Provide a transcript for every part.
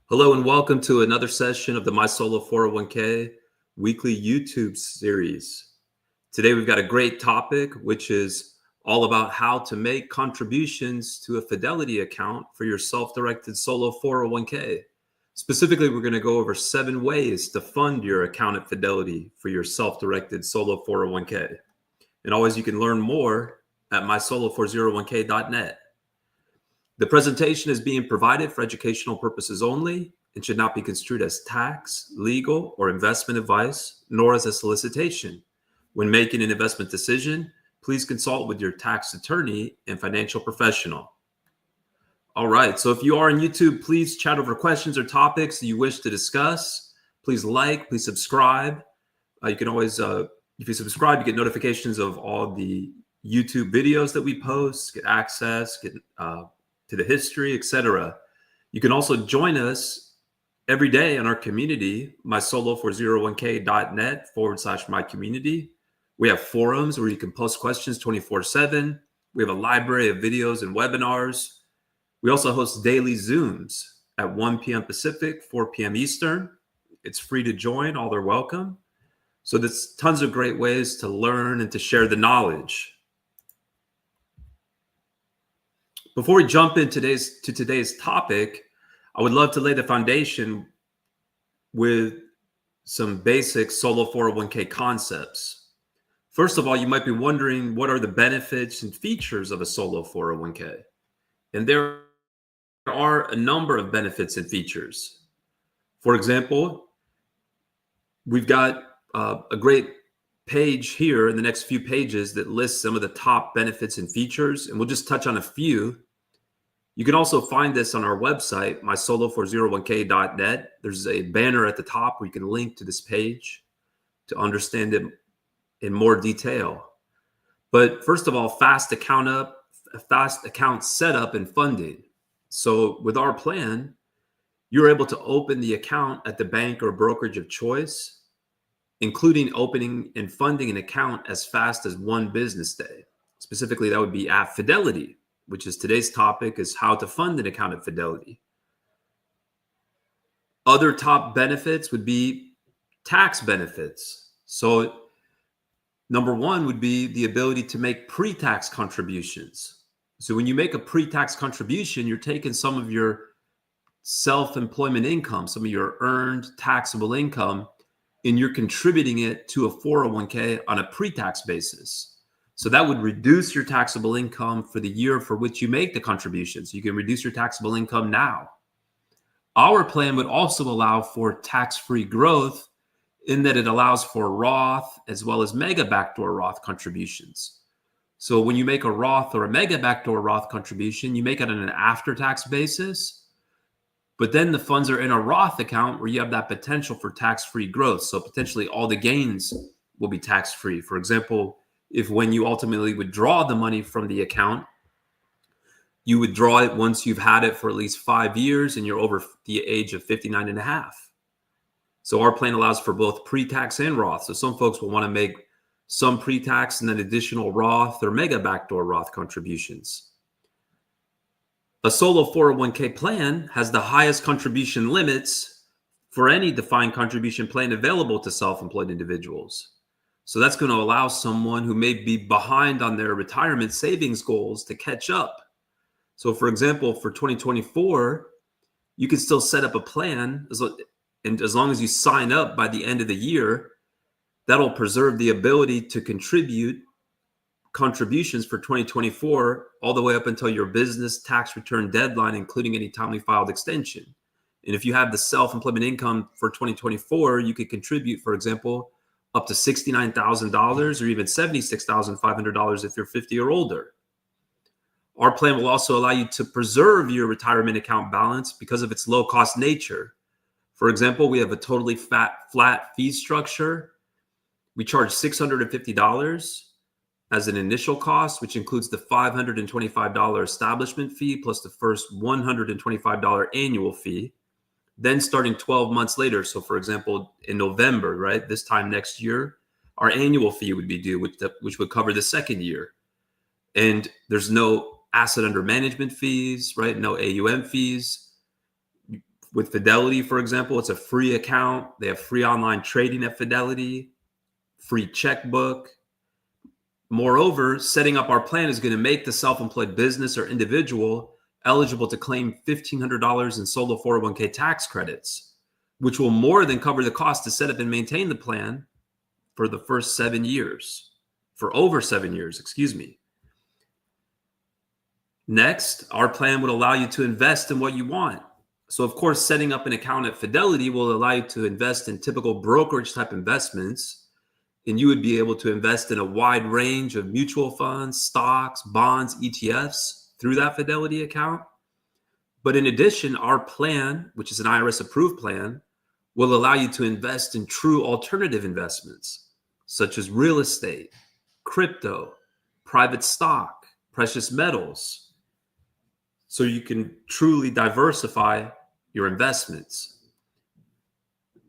Hello and welcome to another session of the My Solo 401k weekly YouTube series. Today we've got a great topic, which is all about how to make contributions to a Fidelity account for your self-directed solo 401k. Specifically, we're going to go over 7 ways to fund your account at Fidelity for your self-directed solo 401k. And always you can learn more at mysolo401k.net. The presentation is being provided for educational purposes only and should not be construed as tax, legal, or investment advice, nor as a solicitation. When making an investment decision, please consult with your tax attorney and financial professional. All right, so if you are on YouTube, please chat over questions or topics that you wish to discuss. Please please subscribe. You can always, if you subscribe, you get notifications of all the YouTube videos that we post, get access, get to the history, etc. You can also join us every day in our community, mysolo401k.net/my community. We have forums where you can post questions 24/7. We have a library of videos and webinars. We also host daily Zooms at 1 p.m. Pacific, 4 p.m. Eastern. It's free to join, all are welcome. So there's tons of great ways to learn and to share the knowledge. Before we jump in today's topic, I would love to lay the foundation with some basic solo 401k concepts. First of all, you might be wondering, what are the benefits and features of a solo 401k? And there are a number of benefits and features. For example, we've got a great page here in the next few pages that lists some of the top benefits and features, and we'll just touch on a few. You can also find this on our website, mysolo401k.net. There's a banner at the top where you can link to this page to understand it in more detail. But first of all, fast account setup and funding. So with our plan, you're able to open the account at the bank or brokerage of choice, including opening and funding an account as fast as 1 business day. Specifically, that would be at Fidelity, which is today's topic, is how to fund an account at Fidelity. Other top benefits would be tax benefits. So number 1 would be the ability to make pre-tax contributions. So when you make a pre-tax contribution, you're taking some of your self-employment income, some of your earned taxable income, and you're contributing it to a 401k on a pre-tax basis. So that would reduce your taxable income for the year for which you make the contributions. You can reduce your taxable income now. Our plan would also allow for tax-free growth in that it allows for Roth as well as Mega Backdoor Roth contributions. So when you make a Roth or a Mega Backdoor Roth contribution, you make it on an after-tax basis, but then the funds are in a Roth account where you have that potential for tax-free growth. So potentially all the gains will be tax-free. For example, if when you ultimately withdraw the money from the account, you withdraw it once you've had it for at least 5 years and you're over the age of 59 and a half. So our plan allows for both pre-tax and Roth. So some folks will want to make some pre-tax and then additional Roth or Mega Backdoor Roth contributions. A solo 401k plan has the highest contribution limits for any defined contribution plan available to self-employed individuals. So that's going to allow someone who may be behind on their retirement savings goals to catch up. So for example, for 2024, you can still set up a plan, and as long as you sign up by the end of the year, that'll preserve the ability to contribute contributions for 2024 all the way up until your business tax return deadline, including any timely filed extension. And if you have the self-employment income for 2024, you could contribute, for example, up to $69,000 or even $76,500 if you're 50 or older. Our plan will also allow you to preserve your retirement account balance because of its low-cost nature. For example, we have a totally flat fee structure. We charge $650 as an initial cost, which includes the $525 establishment fee plus the first $125 annual fee. Then starting 12 months later, so for example, in November, right, this time next year, our annual fee would be due, which would cover the second year. And there's no asset under management fees, right? No AUM fees. With Fidelity, for example, it's a free account. They have free online trading at Fidelity, free checkbook. Moreover, setting up our plan is going to make the self-employed business or individual eligible to claim $1,500 in solo 401k tax credits, which will more than cover the cost to set up and maintain the plan for the first 7 years, for over 7 years, excuse me. Next, our plan would allow you to invest in what you want. So of course, setting up an account at Fidelity will allow you to invest in typical brokerage type investments, and you would be able to invest in a wide range of mutual funds, stocks, bonds, ETFs through that Fidelity account. But in addition, our plan, which is an IRS approved plan, will allow you to invest in true alternative investments, such as real estate, crypto, private stock, precious metals, so you can truly diversify your investments.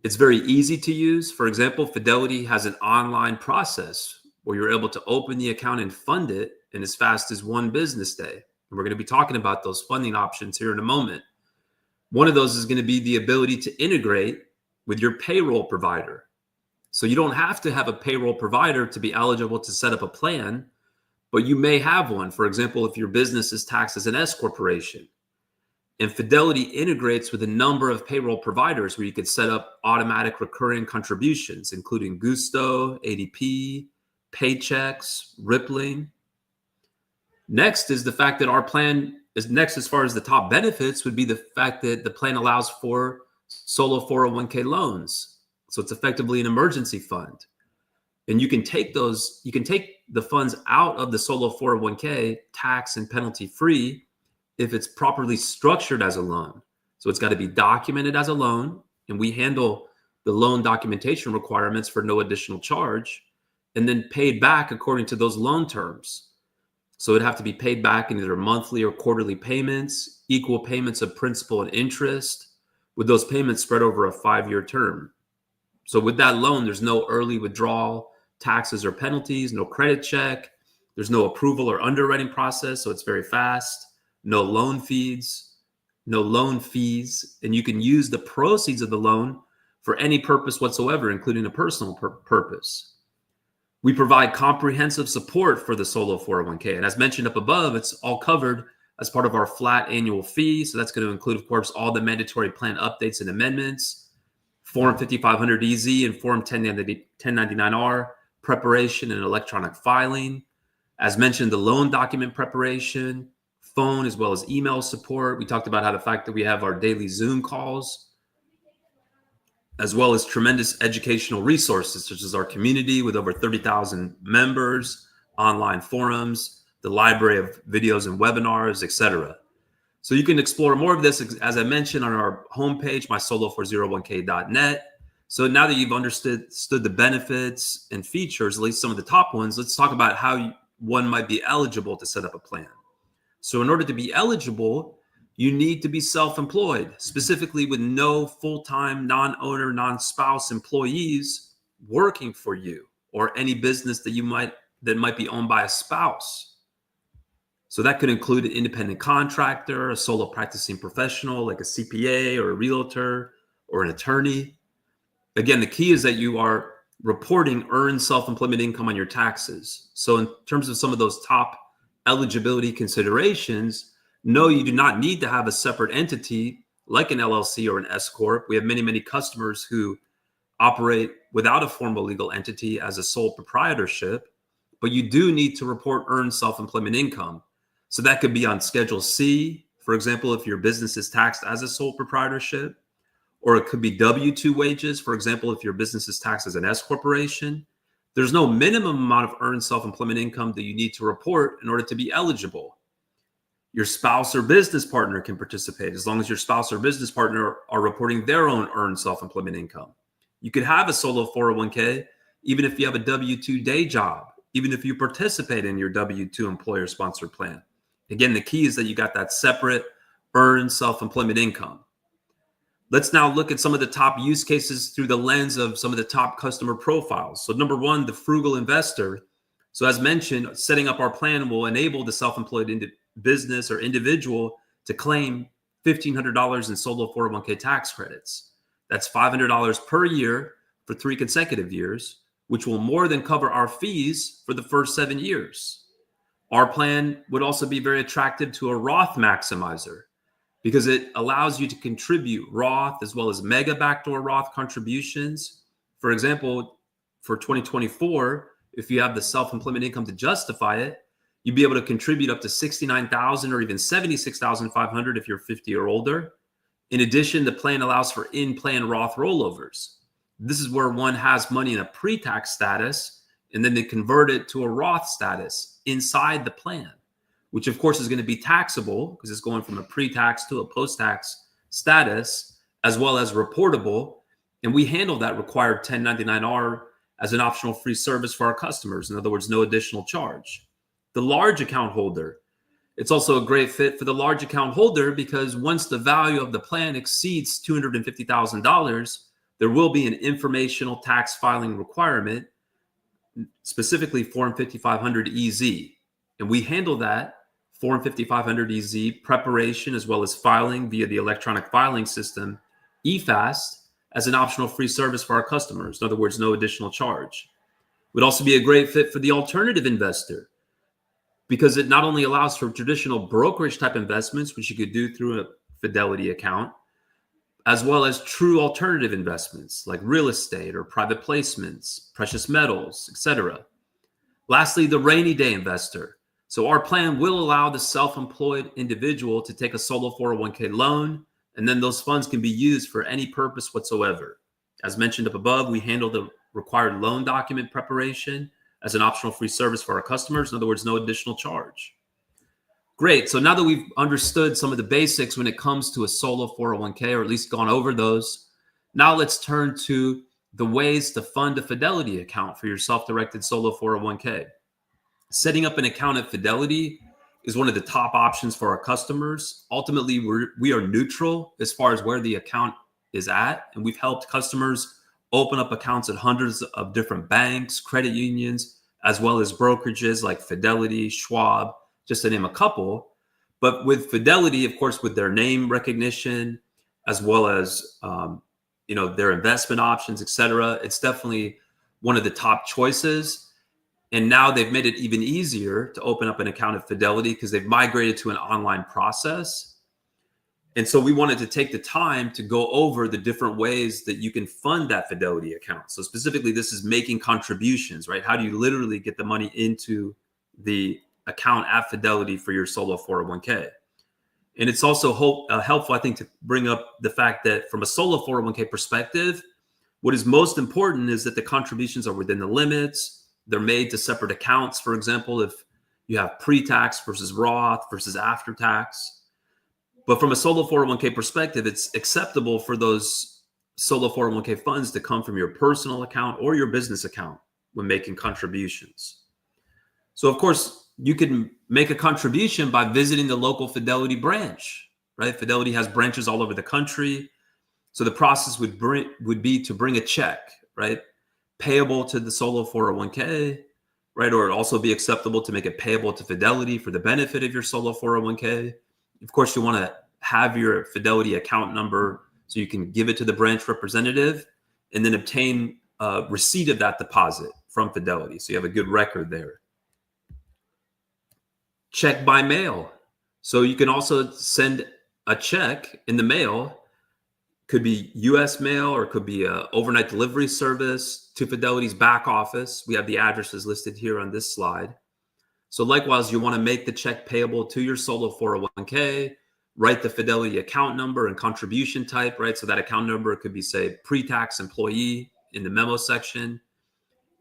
It's very easy to use. For example, Fidelity has an online process where you're able to open the account and fund it in as fast as 1 business day. And we're going to be talking about those funding options here in a moment. One of those is going to be the ability to integrate with your payroll provider. So you don't have to have a payroll provider to be eligible to set up a plan, but you may have one. For example, if your business is taxed as an S corporation. And Fidelity integrates with a number of payroll providers where you could set up automatic recurring contributions, including Gusto, ADP, Paychex, Rippling. Next is the fact that our plan is next as far as the top benefits would be the fact that the plan allows for solo 401k loans. So it's effectively an emergency fund. And you can take the funds out of the solo 401k tax and penalty free if it's properly structured as a loan. So it's got to be documented as a loan, and we handle the loan documentation requirements for no additional charge, and then paid back according to those loan terms. So it'd have to be paid back in either monthly or quarterly payments, equal payments of principal and interest, with those payments spread over a 5-year term. So with that loan, there's no early withdrawal taxes or penalties, no credit check, there's no approval or underwriting process, so it's very fast, no loan fees, and you can use the proceeds of the loan for any purpose whatsoever, including a personal purpose. We provide comprehensive support for the solo 401k, and as mentioned up above, it's all covered as part of our flat annual fee. So that's going to include, of course, all the mandatory plan updates and amendments, Form 5500EZ and Form 1099R preparation and electronic filing. As mentioned, the loan document preparation, phone as well as email support. We talked about how the fact that we have our daily Zoom calls, as well as tremendous educational resources, such as our community with over 30,000 members, online forums, the library of videos and webinars, etc. So you can explore more of this, as I mentioned, on our homepage, mysolo401k.net. So now that you've understood the benefits and features, at least some of the top ones, let's talk about how one might be eligible to set up a plan. So in order to be eligible, you need to be self-employed, specifically with no full-time, non-owner, non-spouse employees working for you, or any business that might be owned by a spouse. So that could include an independent contractor, a solo practicing professional like a CPA or a realtor or an attorney. Again, the key is that you are reporting earned self-employment income on your taxes. So in terms of some of those top eligibility considerations, no, you do not need to have a separate entity like an LLC or an S Corp. We have many, many customers who operate without a formal legal entity as a sole proprietorship, but you do need to report earned self-employment income. So that could be on Schedule C, for example, if your business is taxed as a sole proprietorship, or it could be W-2 wages, for example, if your business is taxed as an S corporation. There's no minimum amount of earned self-employment income that you need to report in order to be eligible. Your spouse or business partner can participate as long as your spouse or business partner are reporting their own earned self-employment income. You could have a solo 401k even if you have a W-2 day job, even if you participate in your W-2 employer-sponsored plan. Again, the key is that you got that separate earned self-employment income. Let's now look at some of the top use cases through the lens of some of the top customer profiles. So number one, the frugal investor. So as mentioned, setting up our plan will enable the self-employed business or individual to claim $1,500 in solo 401k tax credits. That's $500 per year for 3 consecutive years, which will more than cover our fees for the first 7 years. Our plan would also be very attractive to a Roth maximizer because it allows you to contribute Roth as well as Mega Backdoor Roth contributions. For example, for 2024, if you have the self-employment income to justify it, you'd be able to contribute up to $69,000 or even $76,500 if you're 50 or older. In addition, the plan allows for in-plan Roth rollovers. This is where one has money in a pre-tax status, and then they convert it to a Roth status inside the plan, which of course is going to be taxable because it's going from a pre-tax to a post-tax status, as well as reportable. And we handle that required 1099-R as an optional free service for our customers. In other words, no additional charge. The large account holder. It's also a great fit for the large account holder because once the value of the plan exceeds $250,000, there will be an informational tax filing requirement, specifically Form 5500 EZ. And we handle that Form 5500 EZ preparation as well as filing via the electronic filing system, eFast, as an optional free service for our customers. In other words, no additional charge. Would also be a great fit for the alternative investor because it not only allows for traditional brokerage type investments, which you could do through a Fidelity account, as well as true alternative investments like real estate or private placements, precious metals, etc. Lastly, the rainy day investor. So our plan will allow the self-employed individual to take a solo 401k loan, and then those funds can be used for any purpose whatsoever. As mentioned up above, we handle the required loan document preparation as an optional free service for our customers. In other words, no additional charge. Great. So now that we've understood some of the basics when it comes to a solo 401k, or at least gone over those, now let's turn to the ways to fund a Fidelity account for your self-directed solo 401k. Setting up an account at Fidelity is one of the top options for our customers. Ultimately, we are neutral as far as where the account is at, and we've helped customers open up accounts at hundreds of different banks, credit unions, as well as brokerages like Fidelity, Schwab, just to name a couple. But with Fidelity, of course, with their name recognition, as well as their investment options, et cetera, it's definitely one of the top choices. And now they've made it even easier to open up an account at Fidelity because they've migrated to an online process. And so we wanted to take the time to go over the different ways that you can fund that Fidelity account. So specifically, this is making contributions, right? How do you literally get the money into the account at Fidelity for your solo 401k? And it's also helpful, I think, to bring up the fact that from a solo 401k perspective, what is most important is that the contributions are within the limits. They're made to separate accounts. For example, if you have pre-tax versus Roth versus after tax. But from a solo 401k perspective, it's acceptable for those solo 401k funds to come from your personal account or your business account when making contributions. So of course, you can make a contribution by visiting the local Fidelity branch, right? Fidelity has branches all over the country. So the process would be to bring a check, right? Payable to the solo 401k, right? Or it'd also be acceptable to make it payable to Fidelity for the benefit of your solo 401k. Of course, you want to have your Fidelity account number so you can give it to the branch representative and then obtain a receipt of that deposit from Fidelity. So you have a good record there. Check by mail. So you can also send a check in the mail. Could be US mail or it could be an overnight delivery service to Fidelity's back office. We have the addresses listed here on this slide. So likewise, you want to make the check payable to your solo 401k, write the Fidelity account number and contribution type, right? So that account number could be, say, pre-tax employee in the memo section,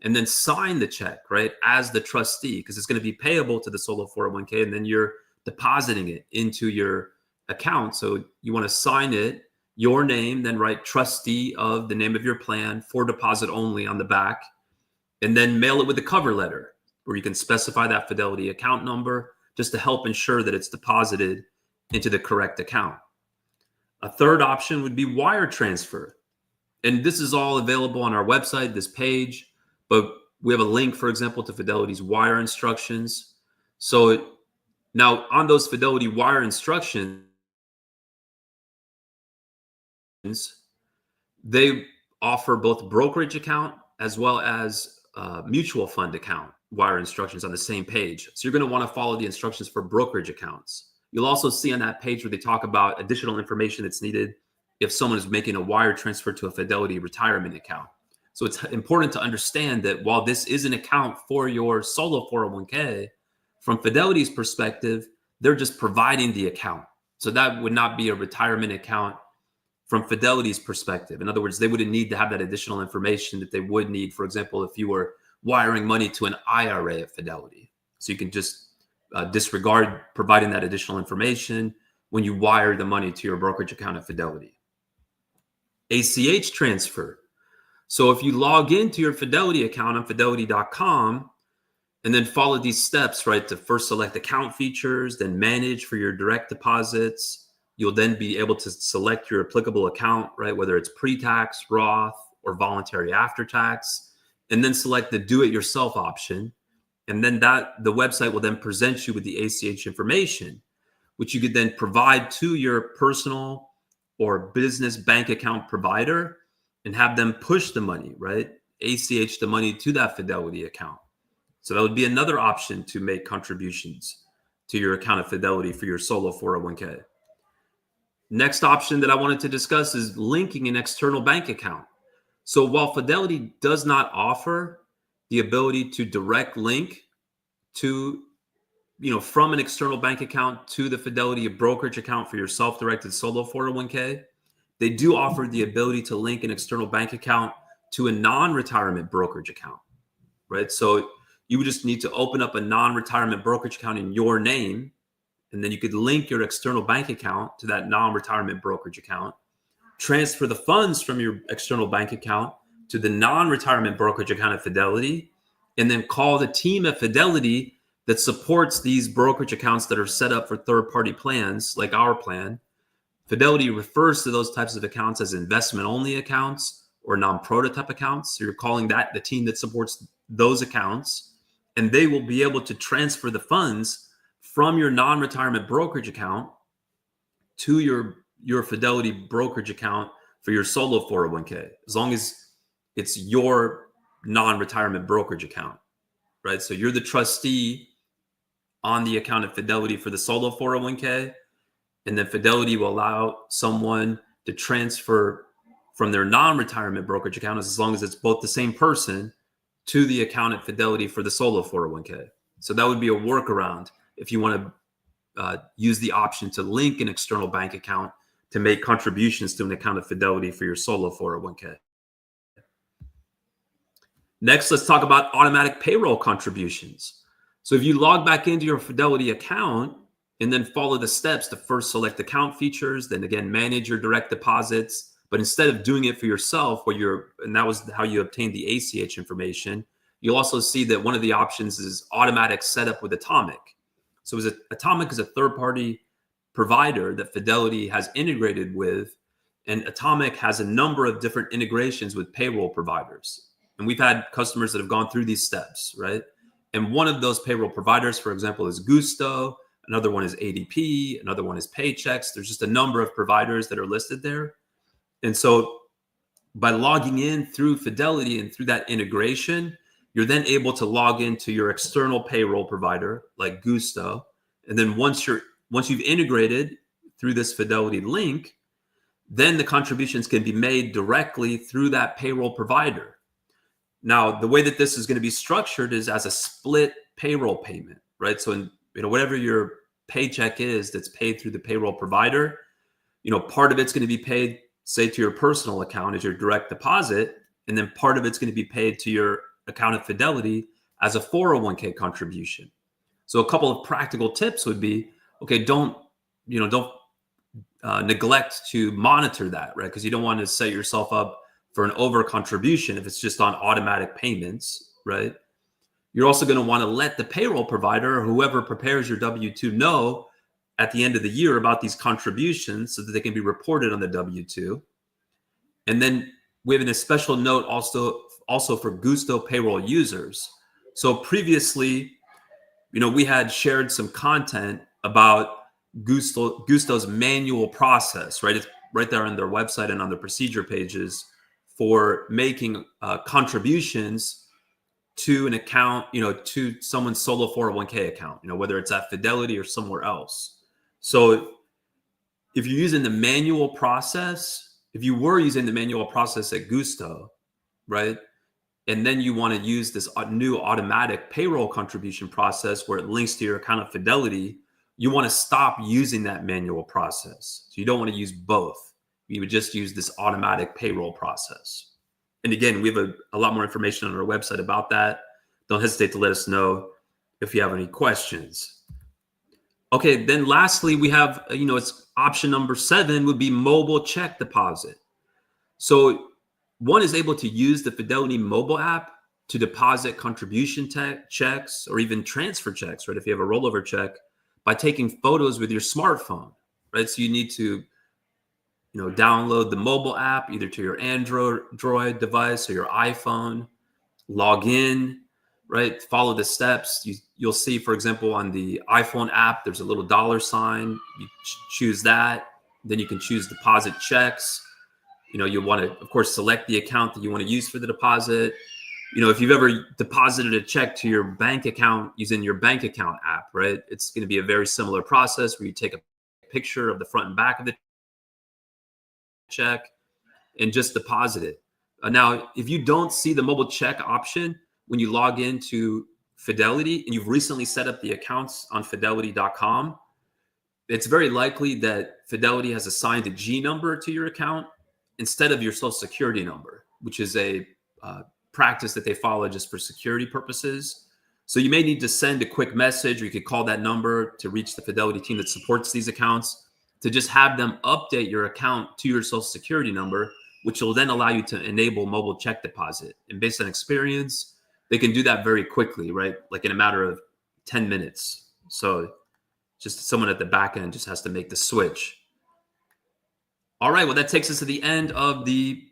and then sign the check, right, as the trustee, because it's going to be payable to the solo 401k, and then you're depositing it into your account. So you want to sign it, your name, then write trustee of the name of your plan for deposit only on the back, and then mail it with a cover letter where you can specify that Fidelity account number just to help ensure that it's deposited into the correct account. A third option would be wire transfer. And this is all available on our website, this page, but we have a link, for example, to Fidelity's wire instructions. So now on those Fidelity wire instructions, they offer both brokerage account as well as mutual fund account wire instructions on the same page. So you're going to want to follow the instructions for brokerage accounts. You'll also see on that page where they talk about additional information that's needed if someone is making a wire transfer to a Fidelity retirement account. So it's important to understand that while this is an account for your solo 401k, from Fidelity's perspective, they're just providing the account. So that would not be a retirement account from Fidelity's perspective. In other words, they wouldn't need to have that additional information that they would need, for example, if you were wiring money to an IRA at Fidelity. So you can just disregard providing that additional information when you wire the money to your brokerage account at Fidelity. ACH transfer. So if you log into your Fidelity account on fidelity.com and then follow these steps, right, to first select account features, then manage for your direct deposits, you'll then be able to select your applicable account, right, whether it's pre-tax, Roth, or voluntary after-tax, and then select the do-it-yourself option. And then the website will then present you with the ACH information, which you could then provide to your personal or business bank account provider and have them push the money, right? ACH the money to that Fidelity account. So that would be another option to make contributions to your account at Fidelity for your solo 401k. Next option that I wanted to discuss is linking an external bank account. So while Fidelity does not offer the ability to direct link to, from an external bank account to the Fidelity brokerage account for your self-directed solo 401k, they do offer the ability to link an external bank account to a non-retirement brokerage account, right? So you would just need to open up a non-retirement brokerage account in your name, and then you could link your external bank account to that non-retirement brokerage account, transfer the funds from your external bank account to the non-retirement brokerage account at Fidelity, and then call the team at Fidelity that supports these brokerage accounts that are set up for third-party plans like our plan. Fidelity refers to those types of accounts as investment-only accounts or non-prototype accounts. So you're calling that the team that supports those accounts, and they will be able to transfer the funds from your non-retirement brokerage account to your Fidelity brokerage account for your solo 401k, as long as it's your non-retirement brokerage account, right? So you're the trustee on the account at Fidelity for the solo 401k, and then Fidelity will allow someone to transfer from their non-retirement brokerage account, as long as it's both the same person, to the account at Fidelity for the solo 401k. So that would be a workaround if you want to use the option to link an external bank account to make contributions to an account at Fidelity for your solo 401k. Next, let's talk about automatic payroll contributions. So if you log back into your Fidelity account and then follow the steps to first select account features, then again, manage your direct deposits, but instead of doing it for yourself, and that was how you obtained the ACH information, you'll also see that one of the options is automatic setup with Atomic. So Atomic is a third-party provider that Fidelity has integrated with, and Atomic has a number of different integrations with payroll providers. And we've had customers that have gone through these steps, right? And one of those payroll providers, for example, is Gusto. Another one is ADP. Another one is Paychex. There's just a number of providers that are listed there. And so by logging in through Fidelity and through that integration, you're then able to log into your external payroll provider like Gusto. And then once you've integrated through this Fidelity link, then the contributions can be made directly through that payroll provider. Now, the way that this is going to be structured is as a split payroll payment, right? So whatever your paycheck is that's paid through the payroll provider, part of it's going to be paid, say, to your personal account as your direct deposit, and then part of it's going to be paid to your account at Fidelity as a 401k contribution. So a couple of practical tips would be, okay, don't neglect to monitor that, right? Because you don't want to set yourself up for an over contribution if it's just on automatic payments, right? You're also going to want to let the payroll provider or whoever prepares your W-2 know at the end of the year about these contributions so that they can be reported on the W-2. And then we have a special note also for Gusto payroll users. So previously, we had shared some content about Gusto's manual process, right? It's right there on their website and on their procedure pages for making contributions to an account, to someone's solo 401k account, whether it's at Fidelity or somewhere else. So if you're using the manual process, if you were using the manual process at Gusto, right? And then you want to use this new automatic payroll contribution process where it links to your account at Fidelity, you want to stop using that manual process. So you don't want to use both. You would just use this automatic payroll process. And again, we have a lot more information on our website about that. Don't hesitate to let us know if you have any questions. Okay, then lastly, we have, it's option number 7 would be mobile check deposit. So one is able to use the Fidelity mobile app to deposit contribution checks or even transfer checks, right? If you have a rollover check, by taking photos with your smartphone, right? So you need to, download the mobile app either to your Android device or your iPhone, log in, right? Follow the steps. You'll see, for example, on the iPhone app, there's a little $sign. You choose that. Then you can choose deposit checks. You'll want to, of course, select the account that you want to use for the deposit. If you've ever deposited a check to your bank account using your bank account app, right? It's going to be a very similar process where you take a picture of the front and back of the check and just deposit it. Now, if you don't see the mobile check option when you log into Fidelity and you've recently set up the accounts on fidelity.com, it's very likely that Fidelity has assigned a G number to your account instead of your social security number, which is a practice that they follow just for security purposes. So you may need to send a quick message, or you could call that number to reach the Fidelity team that supports these accounts to just have them update your account to your social security number, which will then allow you to enable mobile check deposit. And based on experience, they can do that very quickly, right? Like in a matter of 10 minutes. So just someone at the back end just has to make the switch. All right, well, that takes us to the end of the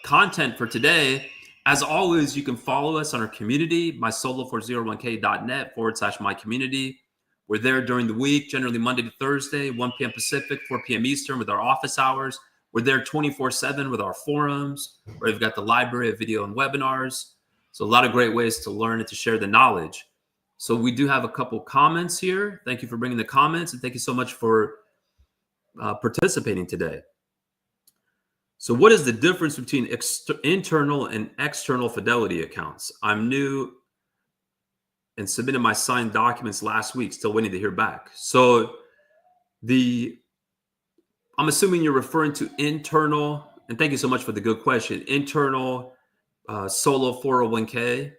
content for today. As always, you can follow us on our community, mysolo401k.net/my community. We're there during the week, generally Monday to Thursday, 1 p.m. Pacific, 4 p.m. Eastern with our office hours. We're there 24/7 with our forums, where we've got the library of video and webinars. So a lot of great ways to learn and to share the knowledge. So we do have a couple comments here. Thank you for bringing the comments, and thank you so much for participating today. So what is the difference between internal and external Fidelity accounts? I'm new and submitted my signed documents last week, still waiting to hear back. So I'm assuming you're referring to internal, and thank you so much for the good question, internal solo 401k.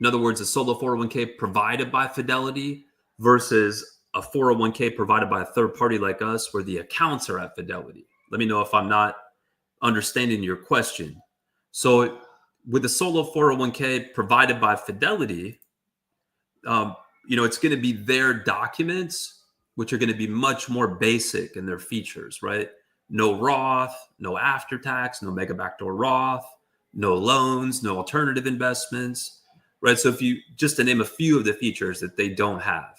In other words, a solo 401k provided by Fidelity versus a 401k provided by a third party like us where the accounts are at Fidelity. Let me know if I'm not understanding your question. So with the solo 401k provided by Fidelity, it's going to be their documents, which are going to be much more basic in their features, right? No Roth, no after tax, no Mega Backdoor Roth, no loans, no alternative investments, right? So if you just to name a few of the features that they don't have.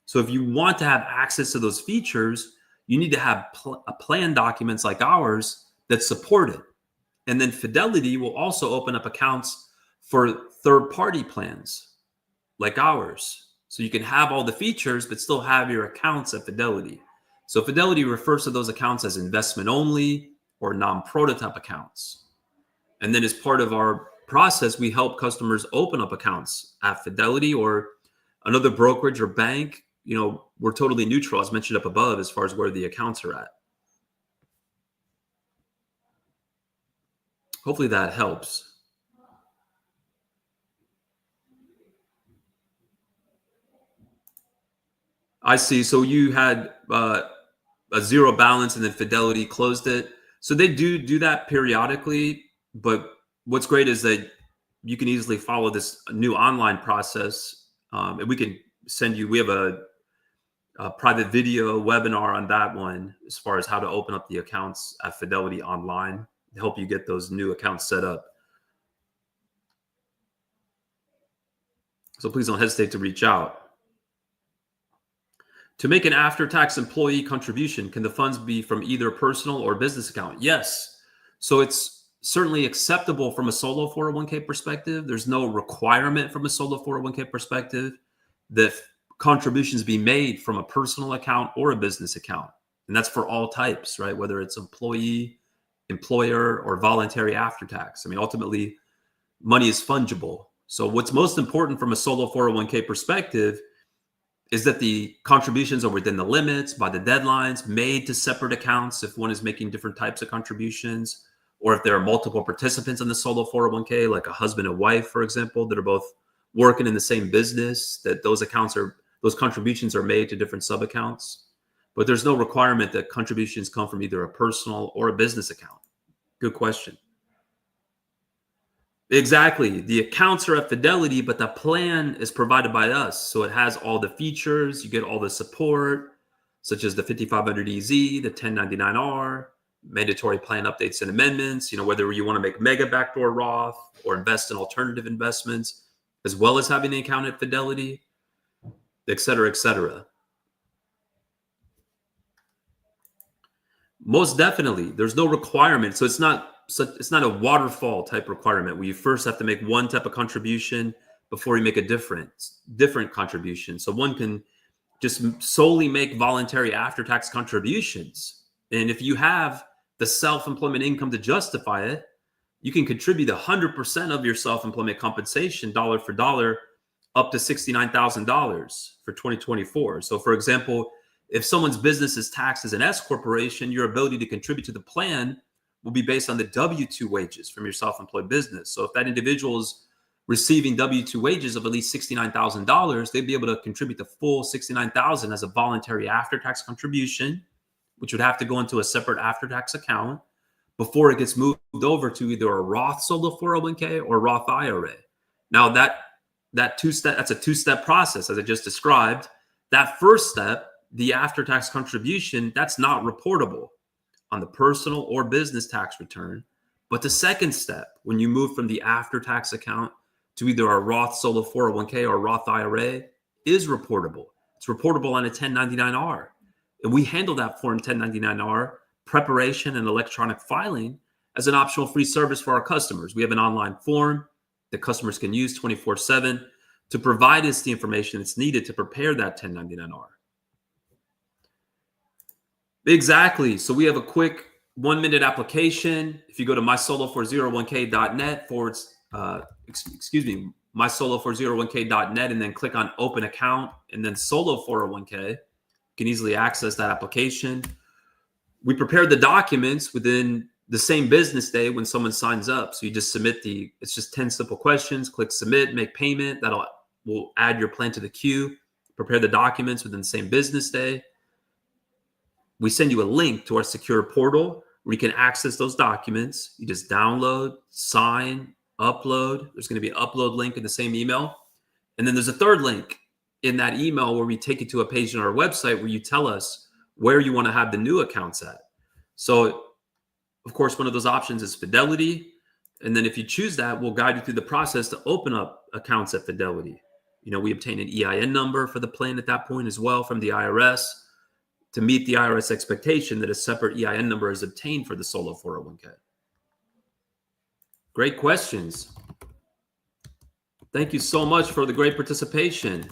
So if you want to have access to those features, you need to have plan documents like ours that support it. And then Fidelity will also open up accounts for third-party plans like ours. So you can have all the features, but still have your accounts at Fidelity. So Fidelity refers to those accounts as investment only or non-prototype accounts. And then as part of our process, we help customers open up accounts at Fidelity or another brokerage or bank. We're totally neutral, as mentioned up above, as far as where the accounts are at. Hopefully that helps. I see. So you had a zero balance and then Fidelity closed it. So they do that periodically. But what's great is that you can easily follow this new online process. And we can send you, we have a private video webinar on that one as far as how to open up the accounts at Fidelity online to help you get those new accounts set up. So please don't hesitate to reach out. To make an after-tax employee contribution, can the funds be from either personal or business account? Yes. So it's certainly acceptable from a solo 401k perspective. There's no requirement from a solo 401k perspective that contributions be made from a personal account or a business account. And that's for all types, right? Whether it's employee, employer, or voluntary after-tax. I mean, ultimately, money is fungible. So what's most important from a solo 401k perspective is that the contributions are within the limits by the deadlines, made to separate accounts if one is making different types of contributions, or if there are multiple participants in the solo 401k, like a husband and wife, for example, that are both working in the same business, that those contributions are made to different sub-accounts. But there's no requirement that contributions come from either a personal or a business account. Good question. Exactly. The accounts are at Fidelity, but the plan is provided by us. So it has all the features. You get all the support, such as the 5500EZ, the 1099R, mandatory plan updates and amendments, whether you want to make Mega Backdoor Roth or invest in alternative investments, as well as having an account at Fidelity, et cetera, et cetera. Most definitely. There's no requirement. So it's not a waterfall type requirement where you first have to make one type of contribution before you make a different contribution. So one can just solely make voluntary after-tax contributions. And if you have the self-employment income to justify it, you can contribute 100% of your self-employment compensation dollar for dollar up to $69,000 for 2024. So for example, if someone's business is taxed as an S corporation, your ability to contribute to the plan will be based on the W-2 wages from your self-employed business. So if that individual is receiving W-2 wages of at least $69,000, they'd be able to contribute the full $69,000 as a voluntary after-tax contribution, which would have to go into a separate after-tax account before it gets moved over to either a Roth solo 401k or Roth IRA. Now that's a two-step process, as I just described. That first step, the after-tax contribution, that's not reportable on the personal or business tax return. But the second step, when you move from the after-tax account to either a Roth solo 401k or Roth IRA, is reportable. It's reportable on a 1099R. And we handle that Form 1099R preparation and electronic filing as an optional free service for our customers. We have an online form that customers can use 24/7 to provide us the information that's needed to prepare that 1099R. Exactly. So we have a quick 1-minute application. If you go to mysolo401k.net mysolo401k.net and then click on open account and then solo 401k, you can easily access that application. We prepare the documents within the same business day when someone signs up. So you just submit it's just 10 simple questions, click submit, make payment. Will add your plan to the queue, prepare the documents within the same business day. We send you a link to our secure portal where you can access those documents. You just download, sign, upload. There's going to be an upload link in the same email. And then there's a third link in that email where we take you to a page on our website where you tell us where you want to have the new accounts at. So, of course, one of those options is Fidelity. And then if you choose that, we'll guide you through the process to open up accounts at Fidelity. We obtain an EIN number for the plan at that point as well from the IRS to meet the IRS expectation that a separate EIN number is obtained for the solo 401k. Great questions. Thank you so much for the great participation.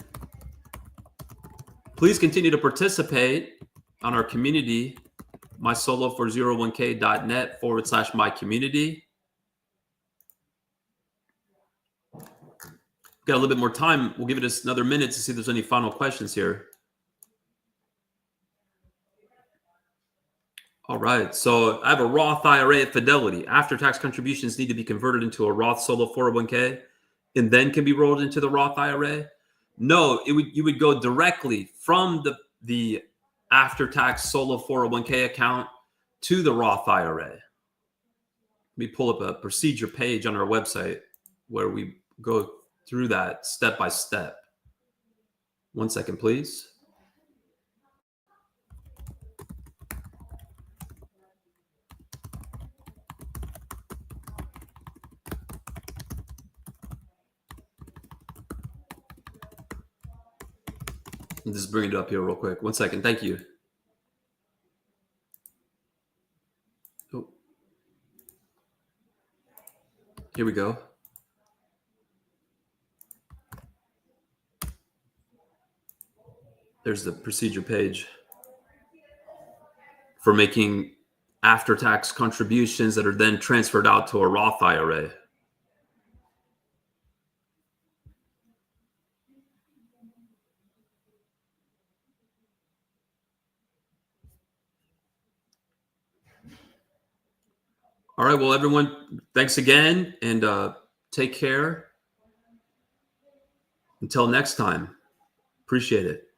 Please continue to participate on our community, mysolo401k.net/my-community. Got a little bit more time. We'll give it another minute to see if there's any final questions here. All right. So I have a Roth IRA at Fidelity. After-tax contributions need to be converted into a Roth solo 401k and then can be rolled into the Roth IRA. No, you would go directly from the after-tax solo 401k account to the Roth IRA. Let me pull up a procedure page on our website where we go through that step by step. 1 second, please. I'm just bringing it up here real quick. 1 second. Thank you. Oh, here we go. There's the procedure page for making after-tax contributions that are then transferred out to a Roth IRA. All right. Well, everyone, thanks again, and take care. Until next time. Appreciate it.